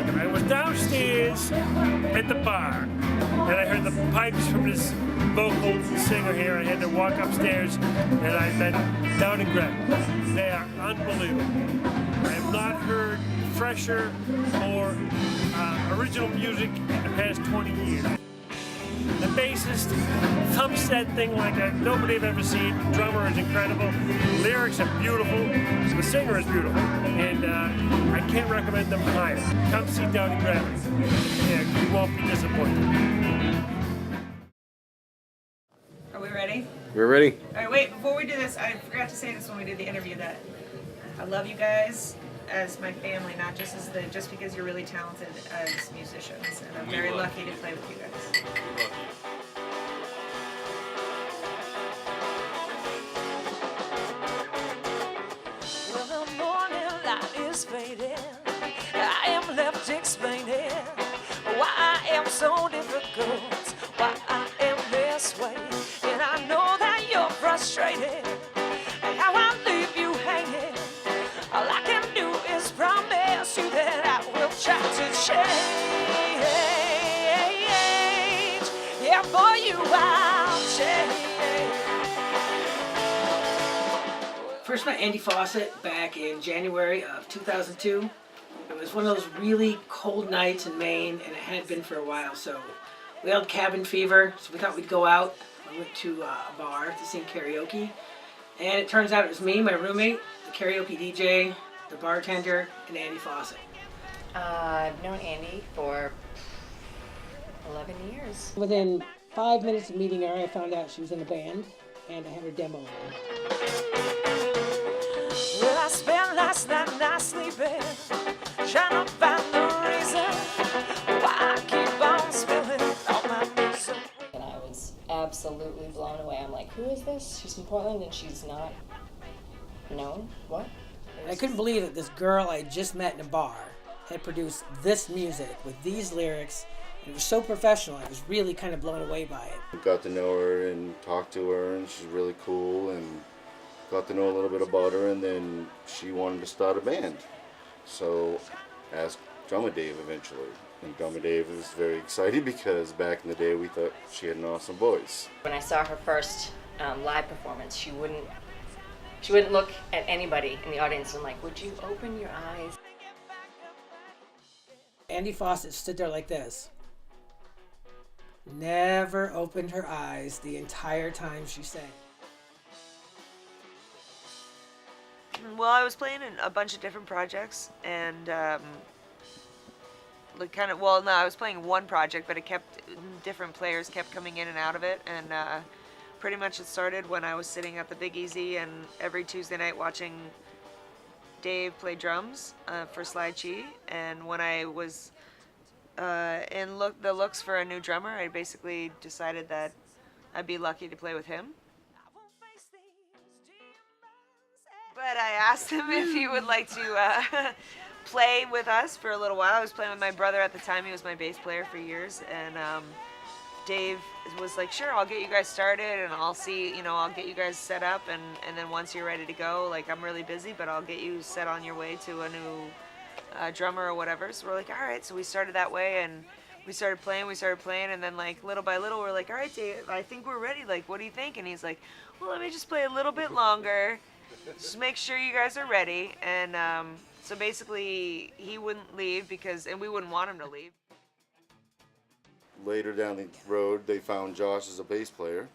I was downstairs at the bar, and I heard the pipes from this vocal singer here. I had to walk upstairs, and I met Down and Grab. They are unbelievable. I have not heard fresher, more original music in the past 20 years. The bassist thumps that thing like nobody I've ever seen. The drummer is incredible. The lyrics are beautiful. The singer is beautiful. And I can't recommend them higher. Come see Down and Grab. Yeah, you won't be disappointed. Are we ready? We're ready. All right, wait, before we do this, I forgot to say this when we did the interview that I love you guys as my family, not just as just because you're really talented as musicians, and I'm very lucky to play with you guys. Well, the morning light is fading. I am left explaining why I am so difficult, why I am this way, and I know that you're frustrated. How I leave you hanging. All I can do is promise you that I will try to change. Yeah, for you I'll change. First met Andy Fawcett back in January of 2002. It was one of those really cold nights in Maine, and it had been for a while, so we had cabin fever, so we thought we'd go out. We went to a bar to sing karaoke, and it turns out it was me, my roommate, the karaoke DJ, the bartender, and Andy Fawcett. I've known Andy for 11 years. Within 5 minutes of meeting her, I found out she was in a band, and I had her demo. Well, I spent last night not sleeping, trying to find the reason why I keep on spilling all my misery. And I was absolutely blown away. I'm like, who is this? She's from Portland and she's not known? What? I couldn't believe that this girl I just met in a bar had produced this music with these lyrics. It was so professional. I was really kind of blown away by it. Got to know her and talked to her, and she's really cool, and got to know a little bit about her, and then she wanted to start a band. So asked Drummer Dave eventually. And Drummer Dave was very excited because back in the day we thought she had an awesome voice. When I saw her first live performance, she wouldn't look at anybody in the audience and like, would you open your eyes? Andy Fawcett stood there like this. Never opened her eyes the entire time she sang. Well, I was playing in a bunch of different projects, and I was playing one project, but different players kept coming in and out of it, and pretty much it started when I was sitting at the Big Easy and every Tuesday night watching Dave play drums for Slide Chi, and when I was in the looks for a new drummer, I basically decided that I'd be lucky to play with him. But I asked him if he would like to play with us for a little while. I was playing with my brother at the time. He was my bass player for years, and Dave was like, sure, I'll get you guys started, and I'll get you guys set up, and then once you're ready to go, like, I'm really busy, but I'll get you set on your way to a new drummer or whatever. So we're like, all right. So we started that way, and we started playing, and then, like, little by little, we're like, all right, Dave, I think we're ready. Like, what do you think? And he's like, well, let me just play a little bit longer. Just make sure you guys are ready. And so basically he wouldn't leave and we wouldn't want him to leave. Later down the road, they found Josh as a bass player,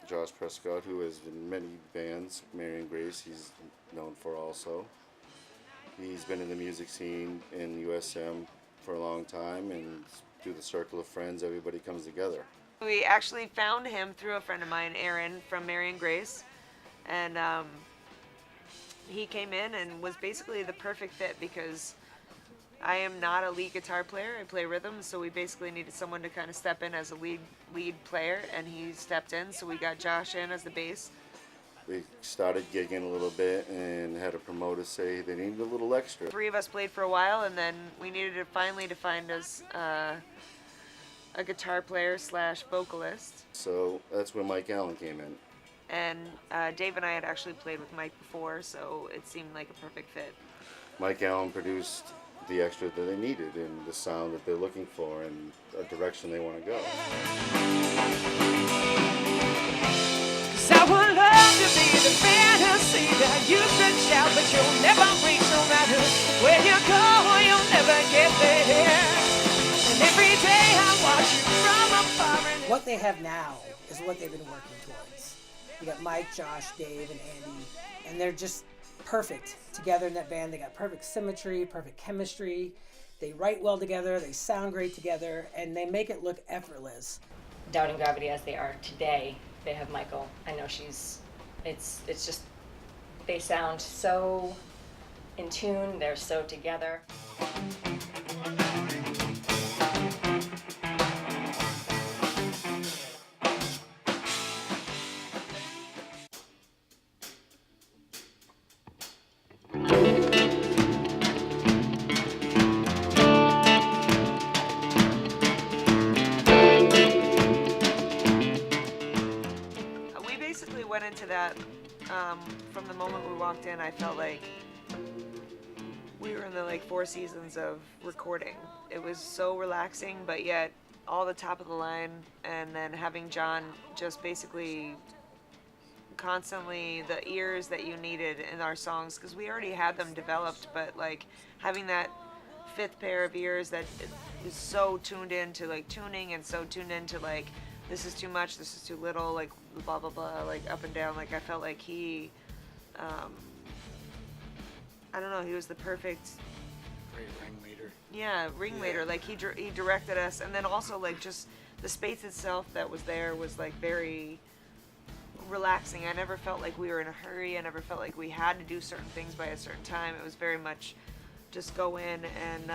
Josh Prescott, who has been in many bands. Marion Grace, he's known for also. He's been in the music scene in USM for a long time, and through the circle of friends, everybody comes together. We actually found him through a friend of mine, Aaron, from Marion Grace, and he came in and was basically the perfect fit because I am not a lead guitar player. I play rhythm, so we basically needed someone to kind of step in as a lead player, and he stepped in, so we got Josh in as the bass. We started gigging a little bit and had a promoter say they needed a little extra. 3 of us played for a while, and then we needed to finally to find us a guitar player / vocalist. So that's where Mike Allen came in. And Dave and I had actually played with Mike before, so it seemed like a perfect fit. Mike Allen produced the extra that they needed and the sound that they're looking for and a direction they want to go. 'Cause I would love to be the fantasy that you stretch out, but you'll never reach. No matter where you go, you'll never get there. And every day I watch you from afar. What they have now is what they've been working towards. You got Mike, Josh, Dave, and Andy, and they're just perfect together in that band. They got perfect symmetry, perfect chemistry. They write well together, they sound great together, and they make it look effortless. Doubting Gravity as they are today, they have Michael. I know it's just, they sound so in tune, they're so together. Went into that from the moment we walked in. I felt like we were in the 4 seasons of recording. It was so relaxing, but yet all the top of the line, and then having John just basically constantly the ears that you needed in our songs, because we already had them developed, but having that 5th pair of ears that is so tuned into tuning and so tuned into this is too much, this is too little, blah blah blah, up and down. I felt like he, I don't know, he was the perfect. Great ringleader. Yeah, ringleader. He directed us, and then also just the space itself that was there was very relaxing. I never felt like we were in a hurry. I never felt like we had to do certain things by a certain time. It was very much just go in and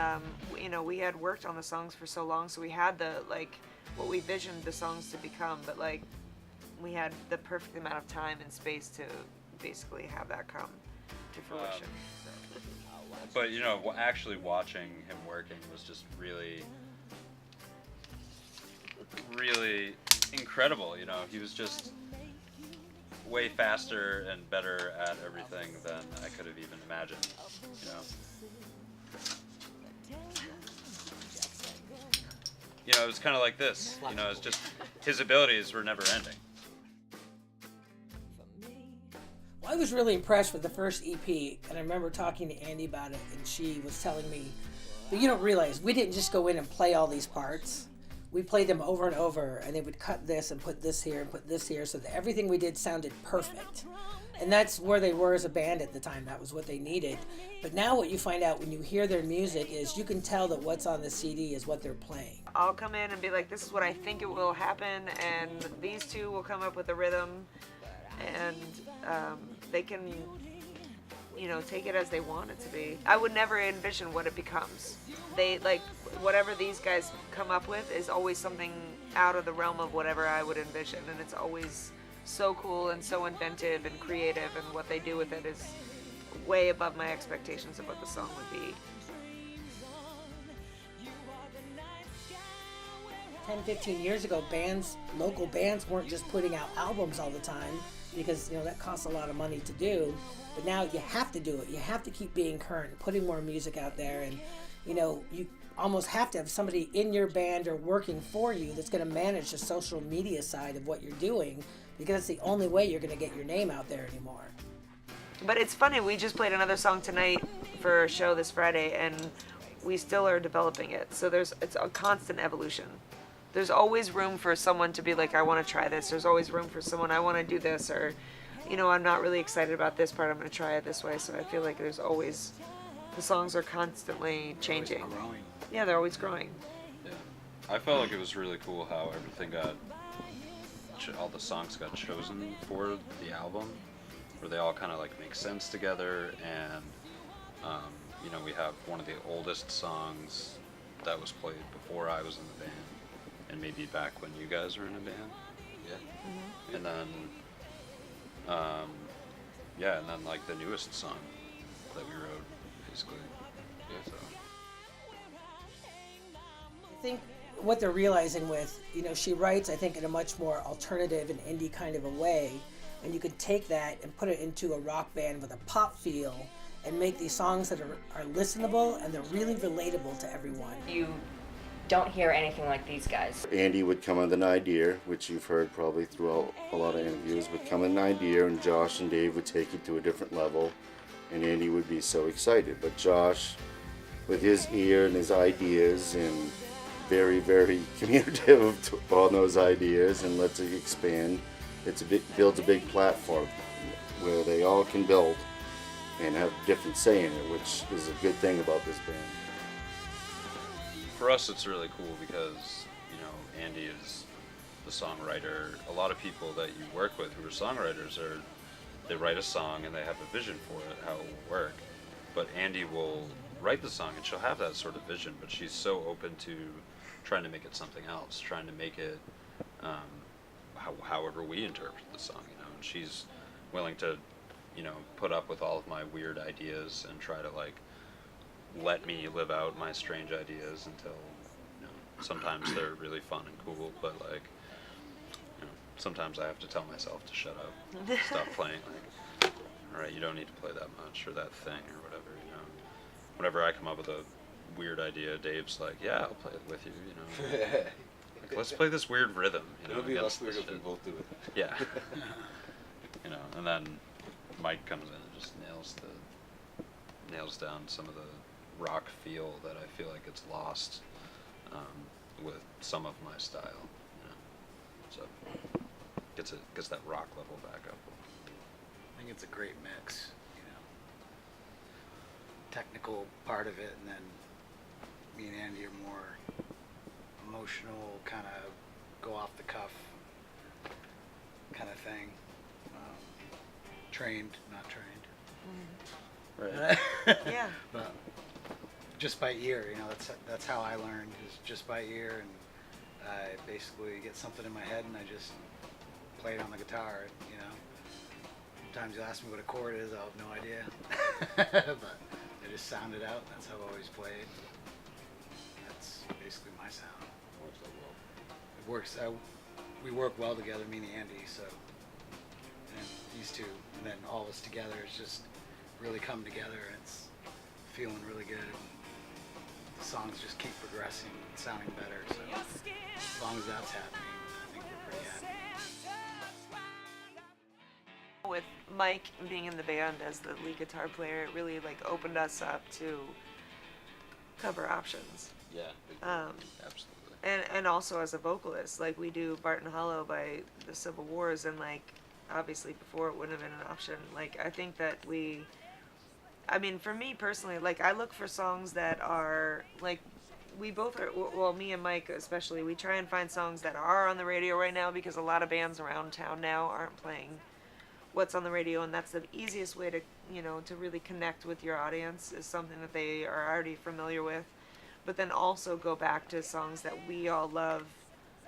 we had worked on the songs for so long, so we had the what we visioned the songs to become, but we had the perfect amount of time and space to basically have that come to fruition. But actually watching him working was just really, really incredible. He was just way faster and better at everything than I could have even imagined. It was kind of like this. It's just his abilities were never ending. Well, I was really impressed with the first EP, and I remember talking to Andy about it, and she was telling me, but you don't realize, we didn't just go in and play all these parts. We played them over and over, and they would cut this and put this here and put this here, so that everything we did sounded perfect. And that's where they were as a band at the time. That was what they needed. But now what you find out when you hear their music is you can tell that what's on the CD is what they're playing. I'll come in and be like, this is what I think it will happen, and these two will come up with a rhythm, and they can, take it as they want it to be. I would never envision what it becomes. They, whatever these guys come up with is always something out of the realm of whatever I would envision, and it's always so cool and so inventive and creative, and what they do with it is way above my expectations of what the song would be. 10, 15 years ago, local bands weren't just putting out albums all the time because, that costs a lot of money to do. But now you have to do it. You have to keep being current, putting more music out there, and, you almost have to have somebody in your band or working for you that's going to manage the social media side of what you're doing, because it's the only way you're going to get your name out there anymore. But it's funny, we just played another song tonight for a show this Friday, and we still are developing it. So it's a constant evolution. There's always room for someone to be like, I want to try this. There's always room for someone, I want to do this, or, I'm not really excited about this part, I'm going to try it this way. So I feel like there's always, the songs are constantly changing. Always growing. Yeah, they're always growing. Yeah, I felt like it was really cool how everything all the songs got chosen for the album, where they all kind of make sense together, and we have one of the oldest songs that was played before I was in the band, and maybe back when you guys were in a band. Yeah. Mm-hmm. And then, the newest song that we wrote, basically. Yeah. So. I think what they're realizing with, she writes, I think, in a much more alternative and indie kind of a way, and you can take that and put it into a rock band with a pop feel, and make these songs that are listenable and they're really relatable to everyone. You don't hear anything like these guys. Andy would come with an idea, which you've heard probably throughout a lot of interviews, would come with an idea, and Josh and Dave would take it to a different level, and Andy would be so excited. But Josh, with his ear and his ideas, and very, very communicative on those ideas, and lets it expand, builds a big platform where they all can build and have different say in it, which is a good thing about this band. For us, it's really cool because, you know, Andy is the songwriter. A lot of people that you work with who are songwriters they write a song and they have a vision for it, how it will work. But Andy will write the song and she'll have that sort of vision, but she's so open to trying to make it something else, trying to make it however we interpret the song, you know. And she's willing to, you know, put up with all of my weird ideas and try to, like, let me live out my strange ideas until, you know, sometimes they're really fun and cool, but, like, you know, sometimes I have to tell myself to shut up, stop playing, like, all right, you don't need to play that much or that thing or whatever, you know. Whenever I come up with a weird idea, Dave's like, yeah, I'll play it with you, you know. Like, let's play this weird rhythm, you know. It'll be less weird if we both do it. Yeah. You know, and then Mike comes in and just nails down some of the rock feel that I feel like it's lost with some of my style, you know. So gets that rock level back up. I think it's a great mix, you know. Technical part of it, and then me and Andy are more emotional, kind of go off the cuff kind of thing. Trained, not trained. Right. Yeah. But just by ear, you know, that's how I learned, is just by ear, and I basically get something in my head and I just play it on the guitar, you know. Sometimes you'll ask me what a chord is, I'll have no idea. But I just sound it out, and that's how I've always played. That's basically my sound. It works. We work well together, me and Andy, so, and these two, and then all of us together, it's just really come together, and it's feeling really good. The songs just keep progressing, sounding better, so as long as that's happening, I think we're pretty happy. With Mike being in the band as the lead guitar player, it really, like, opened us up to cover options. Yeah. Absolutely. And also as a vocalist, like, we do Barton Hollow by the Civil Wars, and, like, obviously before it wouldn't have been an option. Like, I think that I mean, for me personally, like, I look for songs that are, like, we both are, well, me and Mike especially, we try and find songs that are on the radio right now, because a lot of bands around town now aren't playing what's on the radio, and that's the easiest way to, you know, to really connect with your audience, is something that they are already familiar with. But then also go back to songs that we all love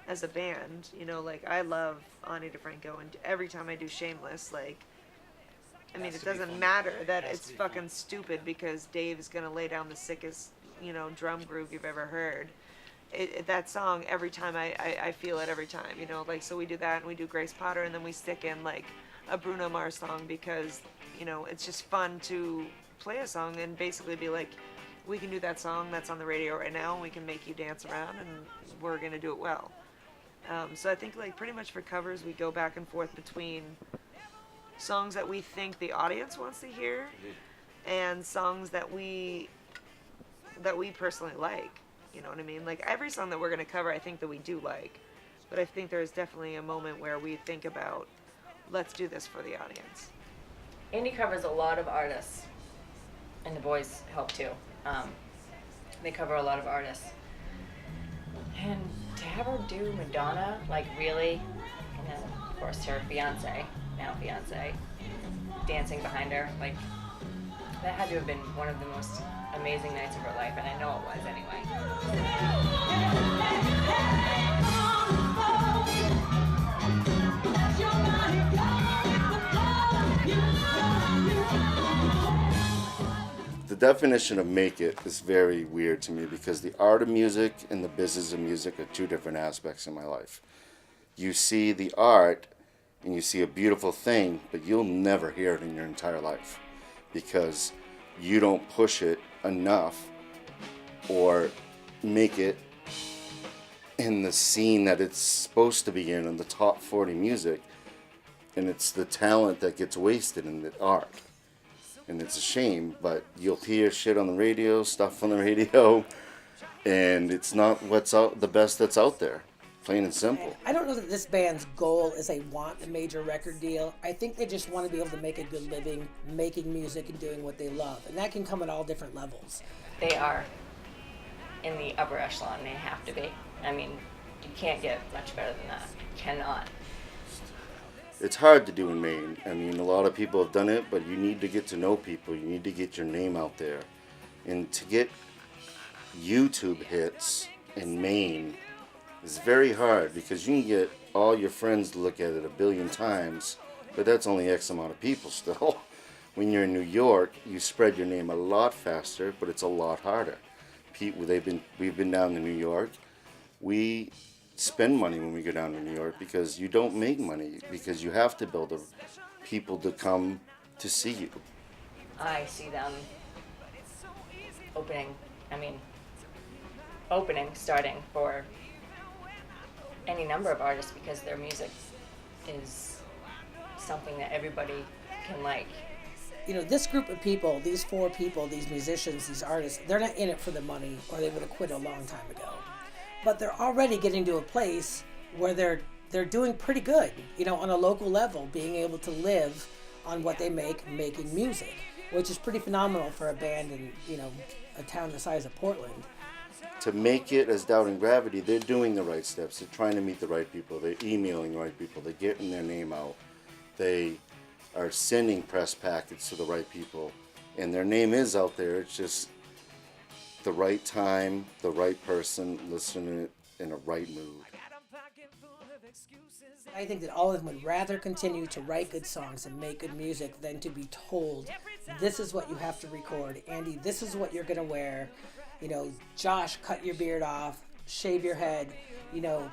as a band, you know, like, I love Ani DeFranco, and every time I do Shameless, like, I mean, it doesn't matter that it's fucking stupid because Dave is gonna lay down the sickest, you know, drum groove you've ever heard. That song, every time I feel it every time, you know, like, so we do that, and we do Grace Potter, and then we stick in, like, a Bruno Mars song, because, you know, it's just fun to play a song and basically be like, we can do that song that's on the radio right now, and we can make you dance around, and we're gonna do it well. So I think, like, pretty much for covers, we go back and forth between songs that we think the audience wants to hear and songs that we personally like. You know what I mean? Like, every song that we're gonna cover, I think that we do like, but I think there's definitely a moment where we think about, let's do this for the audience. Andy covers a lot of artists, and the boys help too. They cover a lot of artists. And to have her do Madonna, like, really, and then, of course, her fiance, now fiance, dancing behind her, like, that had to have been one of the most amazing nights of her life, and I know it was anyway. The definition of make it is very weird to me, because the art of music and the business of music are two different aspects in my life. You see the art and you see a beautiful thing, but you'll never hear it in your entire life, because you don't push it enough or make it in the scene that it's supposed to be in the top 40 music, and it's the talent that gets wasted in the art. And it's a shame, but you'll hear shit on the radio, stuff on the radio, and it's not what's out the best that's out there, plain and simple. I don't know that this band's goal is they want a major record deal. I think they just want to be able to make a good living making music and doing what they love, and that can come at all different levels. They are in the upper echelon. They have to be. I mean, you can't get much better than that. You cannot. It's hard to do in Maine. I mean, a lot of people have done it, but you need to get to know people. You need to get your name out there. And to get YouTube hits in Maine is very hard, because you can get all your friends to look at it 1 billion times, but that's only X amount of people still. When you're in New York, you spread your name a lot faster, but it's a lot harder. We've been down to New York. We spend money when we go down to New York because you don't make money, because you have to build people to come to see you. I see them starting for any number of artists, because their music is something that everybody can like. You know, this group of people, these 4 people, these musicians, these artists, they're not in it for the money, or they would have quit a long time ago. But they're already getting to a place where they're doing pretty good, you know, on a local level, being able to live on what they make, making music, which is pretty phenomenal for a band in, you know, a town the size of Portland. To make it as Doubting Gravity, they're doing the right steps. They're trying to meet the right people. They're emailing the right people. They're getting their name out. They are sending press packets to the right people. And their name is out there. It's just the right time, the right person, listening to it in a right mood. I think that all of them would rather continue to write good songs and make good music than to be told, this is what you have to record. Andy, this is what you're going to wear. You know, Josh, cut your beard off, shave your head. You know,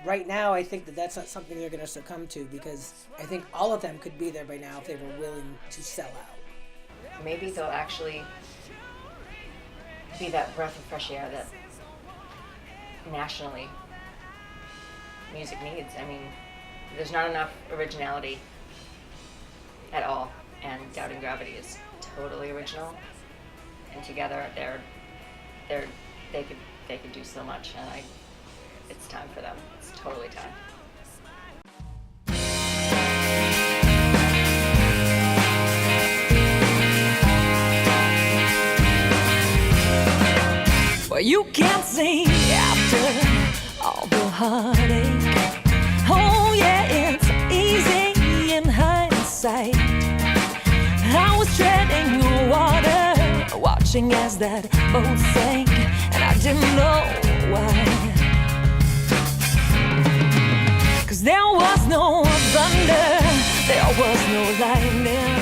right now I think that that's not something they're going to succumb to, because I think all of them could be there by now if they were willing to sell out. Maybe they'll actually be that breath of fresh air that nationally music needs. I mean, there's not enough originality at all, and Doubting Gravity is totally original, and together they could do so much, and it's time for them. It's totally time. Well, you can't see after all the heartache. Oh yeah, it's easy in hindsight. I was treading water, watching as that boat sank, and I didn't know why. 'Cause there was no thunder, there was no lightning.